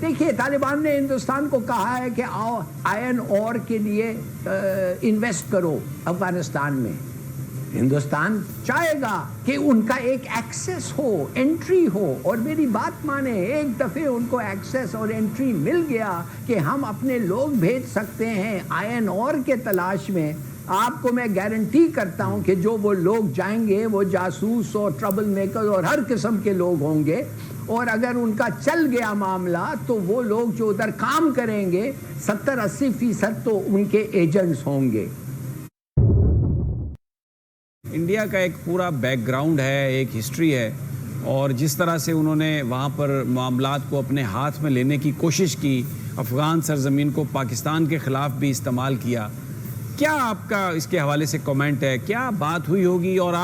دیکھیے طالبان نے ہندوستان کو کہا ہے کہ آؤ آئرن اور کے لیے انویسٹ کرو افغانستان میں. ہندوستان چاہے گا کہ ان کا ایک ایکسیس ہو, انٹری ہو, اور میری بات مانیں ایک دفعہ ان کو ایکسیس اور انٹری مل گیا کہ ہم اپنے لوگ بھیج سکتے ہیں آئرن اور کے تلاش میں. آپ کو میں گارنٹی کرتا ہوں کہ جو وہ لوگ جائیں گے وہ جاسوس اور ٹربل میکر اور ہر قسم کے لوگ ہوں گے, اور اگر ان کا چل گیا معاملہ تو وہ لوگ جو ادھر کام کریں گے 70-80% تو ان کے ایجنٹس ہوں گے. انڈیا کا ایک پورا بیک گراؤنڈ ہے, ایک ہسٹری ہے, اور جس طرح سے انہوں نے وہاں پر معاملات کو اپنے ہاتھ میں لینے کی کوشش کی, افغان سرزمین کو پاکستان کے خلاف بھی استعمال کیا. کیا آپ کا اس کے حوالے سے کامنٹ ہے؟ کیا بات ہوئی ہوگی, اور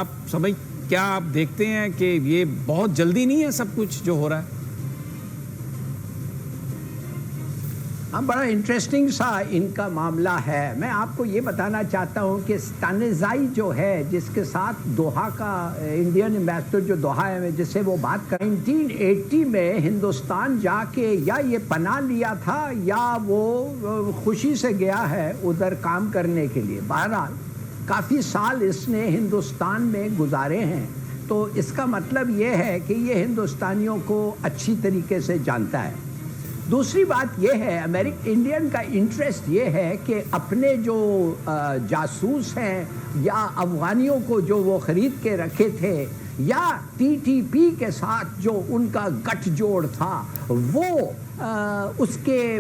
کیا آپ دیکھتے ہیں کہ یہ بہت جلدی نہیں ہے سب کچھ جو ہو رہا ہے؟ ہاں, بڑا انٹرسٹنگ سا ان کا معاملہ ہے. میں آپ کو یہ بتانا چاہتا ہوں کہ ستانزائی جو ہے جس کے ساتھ دوحہ کا انڈین ایمبیسڈر جو دوحہ ہے جس سے وہ بات کر 1980 میں ہندوستان جا کے یا یہ پناہ لیا تھا یا وہ خوشی سے گیا ہے ادھر کام کرنے کے لیے. بہرحال کافی سال اس نے ہندوستان میں گزارے ہیں, تو اس کا مطلب یہ ہے کہ یہ ہندوستانیوں کو اچھی طریقے سے جانتا ہے. دوسری بات یہ ہے انڈین کا انٹرسٹ یہ ہے کہ اپنے جو جاسوس ہیں یا افغانیوں کو جو وہ خرید کے رکھے تھے یا ٹی ٹی پی کے ساتھ جو ان کا گٹھ جوڑ تھا وہ اس کے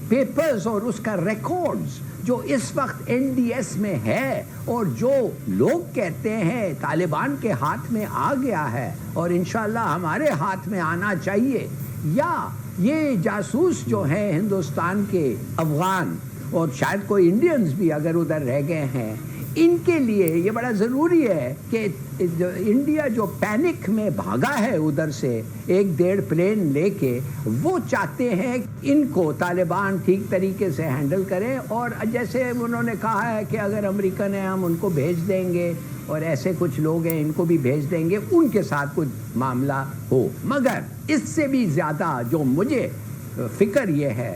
پیپرز اور اس کا ریکارڈز جو اس وقت این ڈی ایس میں ہے اور جو لوگ کہتے ہیں طالبان کے ہاتھ میں آ گیا ہے اور انشاءاللہ ہمارے ہاتھ میں آنا چاہیے, یا یہ جاسوس جو ہیں ہندوستان کے افغان اور شاید کوئی انڈینز بھی اگر ادھر رہ گئے ہیں, ان کے لیے یہ بڑا ضروری ہے کہ انڈیا جو پینک میں بھاگا ہے ادھر سے 1-1.5 پلین لے کے, وہ چاہتے ہیں ان کو طالبان ٹھیک طریقے سے ہینڈل کریں, اور جیسے انہوں نے کہا ہے کہ اگر امریکن ہیں ہم ان کو بھیج دیں گے اور ایسے کچھ لوگ ہیں ان کو بھی بھیج دیں گے, ان کے ساتھ کچھ معاملہ ہو. مگر اس سے بھی زیادہ جو مجھے فکر یہ ہے,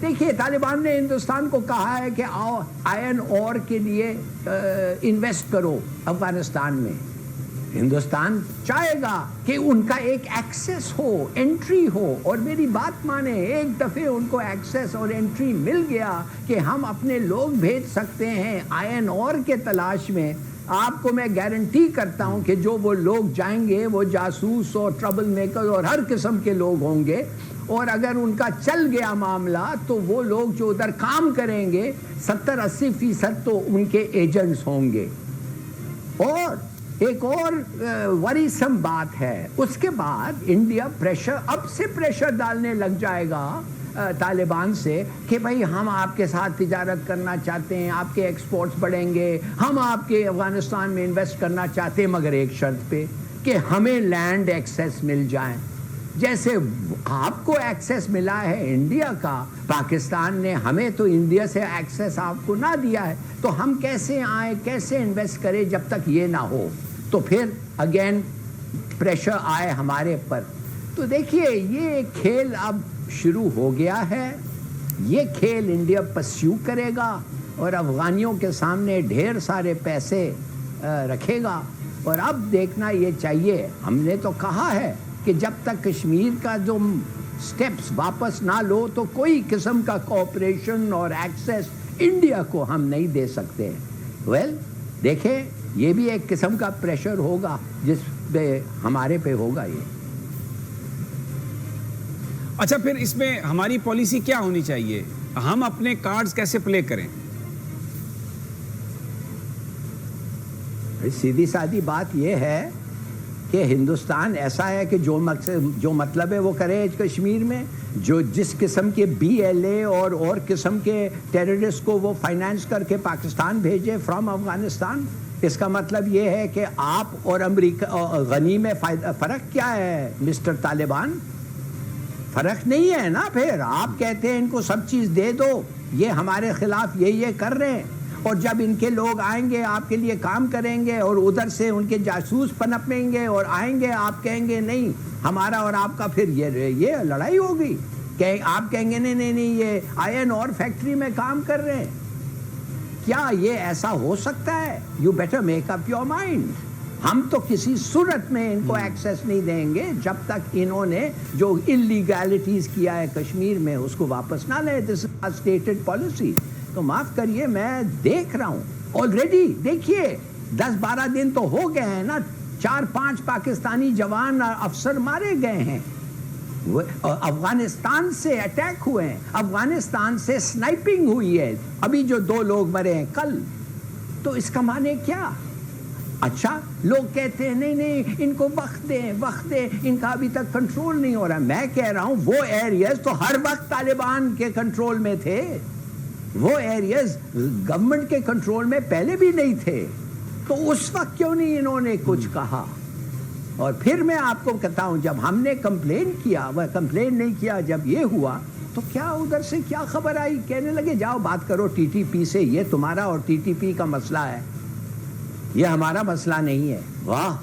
دیکھیے طالبان نے ہندوستان کو کہا ہے کہ آؤ آئرن اور کے لیے انویسٹ کرو افغانستان میں. ہندوستان چاہے گا کہ ان کا ایک ایکسیس ہو, انٹری ہو, اور میری بات مانیں ایک دفعہ ان کو ایکسیس اور انٹری مل گیا کہ ہم اپنے لوگ بھیج سکتے ہیں آئرن اور کے تلاش میں. آپ کو میں گارنٹی کرتا ہوں کہ جو وہ لوگ جائیں گے وہ جاسوس اور ٹربل میکر اور ہر قسم کے لوگ ہوں گے, اور اگر ان کا چل گیا معاملہ تو وہ لوگ جو ادھر کام کریں گے 70-80% تو ان کے ایجنٹس ہوں گے. اور ایک اور وریسم بات ہے, اس کے بعد انڈیا اب سے پریشر ڈالنے لگ جائے گا طالبان سے کہ بھائی ہم آپ کے ساتھ تجارت کرنا چاہتے ہیں, آپ کے ایکسپورٹس بڑھیں گے, ہم آپ کے افغانستان میں انویسٹ کرنا چاہتے ہیں, مگر ایک شرط پہ کہ ہمیں لینڈ ایکسیس مل جائیں. جیسے آپ کو ایکسیس ملا ہے انڈیا کا, پاکستان نے ہمیں تو انڈیا سے ایکسیس آپ کو نہ دیا ہے, تو ہم کیسے آئیں, کیسے انویسٹ کریں جب تک یہ نہ ہو, تو پھر اگین پریشر آئے ہمارے پر. تو دیکھیے یہ کھیل اب شروع ہو گیا ہے, یہ کھیل انڈیا پرسیو کرے گا اور افغانیوں کے سامنے ڈھیر سارے پیسے رکھے گا. اور اب دیکھنا یہ چاہیے, ہم نے تو کہا ہے کہ جب تک کشمیر کا جو سٹیپس واپس نہ لو تو کوئی قسم کا کوآپریشن اور ایکسیس انڈیا کو ہم نہیں دے سکتے. دیکھیں یہ بھی ایک قسم کا پریشر ہوگا جس پہ ہمارے پہ ہوگا یہ. اچھا, پھر اس میں ہماری پالیسی کیا ہونی چاہیے, ہم اپنے کارڈز کیسے پلے کریں؟ سیدھی سادی بات یہ ہے کہ ہندوستان ایسا ہے کہ جو مطلب ہے وہ کرے کشمیر میں, جو جس قسم کے BLA اور قسم کے ٹیررسٹ کو وہ فائنانس کر کے پاکستان بھیجے فرام افغانستان. اس کا مطلب یہ ہے کہ آپ اور امریکہ غنی میں فرق کیا ہے مسٹر طالبان؟ فرق نہیں ہے نا. پھر آپ کہتے ہیں ان کو سب چیز دے دو, یہ ہمارے خلاف یہ کر رہے ہیں, اور جب ان کے لوگ آئیں گے آپ کے لیے کام کریں گے اور ادھر سے ان کے جاسوس پنپیں گے اور آئیں گے, آپ کہیں گے نہیں ہمارا اور آپ کا, پھر یہ لڑائی ہوگی. کہ آپ کہیں گے نہیں یہ آئرن اور فیکٹری میں کام کر رہے ہیں. کیا یہ ایسا ہو سکتا ہے؟ You better make up your mind. ہم تو کسی صورت میں ان کو ایکسیس نہیں دیں گے جب تک انہوں نے جو انلیگیلٹیز کیا ہے کشمیر میں اس کو واپس نہ لیں. دس از اسٹیٹڈ پالیسی. تو معاف کریے میں دیکھ رہا ہوں آلریڈی. دیکھیے 10-12 دن تو ہو گئے ہیں نا, 4-5 پاکستانی جوان افسر مارے گئے ہیں. افغانستان سے اٹیک ہوئے ہیں, افغانستان سے سنائپنگ ہوئی ہے, ابھی جو 2 لوگ مرے ہیں کل. تو اس کا معنی کیا؟ اچھا لوگ کہتے ہیں نہیں ان کو وقت دیں, ان کا ابھی تک کنٹرول نہیں ہو رہا. میں کہہ رہا ہوں وہ ایریاز تو ہر وقت طالبان کے کنٹرول میں تھے, وہ ایریاز گورنمنٹ کے کنٹرول میں پہلے بھی نہیں تھے. تو اس وقت کیوں نہیں انہوں نے کچھ کہا؟ اور پھر میں آپ کو کہتا ہوں جب ہم نے کمپلین کیا, وہ کمپلین نہیں کیا, جب یہ ہوا تو کیا ادھر سے کیا خبر آئی, کہنے لگے جاؤ بات کرو ٹی ٹی پی سے, یہ تمہارا اور ٹی ٹی پی کا مسئلہ ہے, یہ ہمارا مسئلہ نہیں ہے. واہ,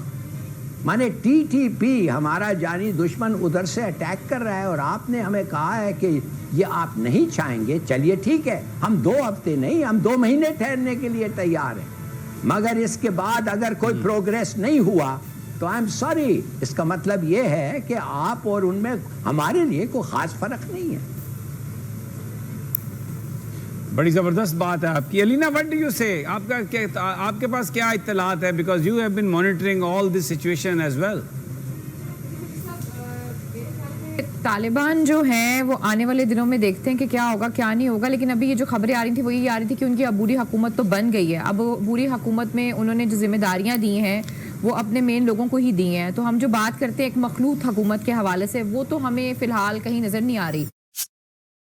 مانے ٹی ٹی پی ہمارا جانی دشمن ادھر سے اٹیک کر رہا ہے اور آپ نے ہمیں کہا ہے کہ یہ آپ نہیں چاہیں گے. چلیے ٹھیک ہے, ہم 2 ہفتے نہیں, ہم 2 مہینے ٹھہرنے کے لیے تیار ہیں, مگر اس کے بعد اگر کوئی پروگریس نہیں ہوا تو آئی ایم سوری. اس کا مطلب یہ ہے کہ آپ اور ان میں ہمارے لیے کوئی خاص فرق نہیں ہے. بڑی زبردست بات ہے آپ کی. الینا وٹ ڈو یو سے, آپ کے پاس کیا اطلاعات ہے, because you have been monitoring all this situation as well. Taliban جو ہیں وہ آنے والے دنوں میں دیکھتے ہیں کہ کیا ہوگا کیا نہیں ہوگا, لیکن ابھی یہ جو خبریں آ رہی تھی وہ یہ آ رہی تھی کہ ان کی عبوری حکومت تو بن گئی ہے. اب عبوری حکومت میں انہوں نے جو ذمہ داریاں دی ہیں وہ اپنے مین لوگوں کو ہی دی ہیں. تو ہم جو بات کرتے ہیں ایک مخلوط حکومت کے حوالے سے, وہ تو ہمیں فی الحال کہیں نظر نہیں آ رہی.